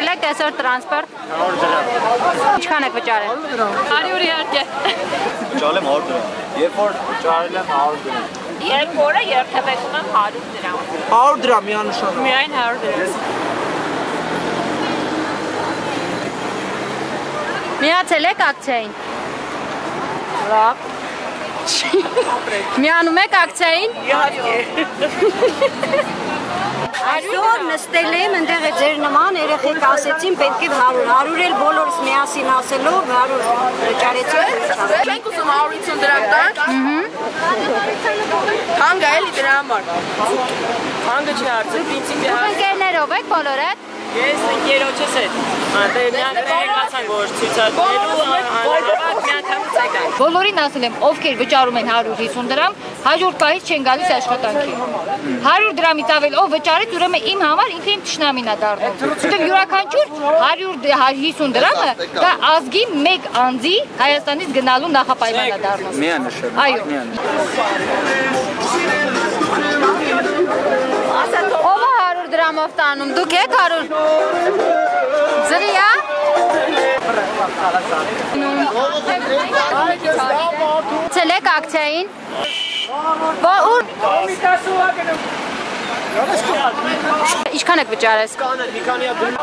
Ցելեք այսօր տրանսպորտ։ 100 դրամ։ Ինչքան եք վճարել։ 100 իհարկե։ Վճարել եմ 100 դրամ։ Երբ որ վճարել եմ 100 դրամ։ Երկու օրը երթևեկում եմ 100 դրամ։ 100 դրամ միանշանակ։ Միայն 100 դրամ։ Միացել եք ակցիային։ Լավ։ Միանում եք ակցիային։ Այսօր նստել եմ, ընդեղ է ձեր նման երեխեք ասեցին պետք է 100 էլ բոլորս միասին ասելով 100 վճարեցինք։ Մենք ուզում 150 դրամ տանք։ Հանգ է էլի դրա համար։ Հանգը չի հարցը, պրինցիպի հարցը։ Ընկերներով եք բոլորը։ Ես ընկերոջս հետ։ Դե միակ եկացան որ ցույցատելու անհավատ միանգամից եկան։ Բոլորին ասել եմ, ովքեր վճարում են 150 դրամ, հաջորդ պահից չեն գալիս աշխատանքի։ 100 դրամից ավել ով վճարեց, ուրեմն իմ համար ինքը իմ թշնամին է դառնում։ Որտեղ յուրաքանչյուր 150 դրամը դա ազգի մեկ անձի Հայաստանից գնալու նախապայման է դառնում։ Միանշանակ։ Այո։ Ով է 100 դրամով տանում, դուք եք 100։ Ձրի է։ Ցելեք ակցիային։ Ինչքան եք վճարես։ Մի քանի դրամ։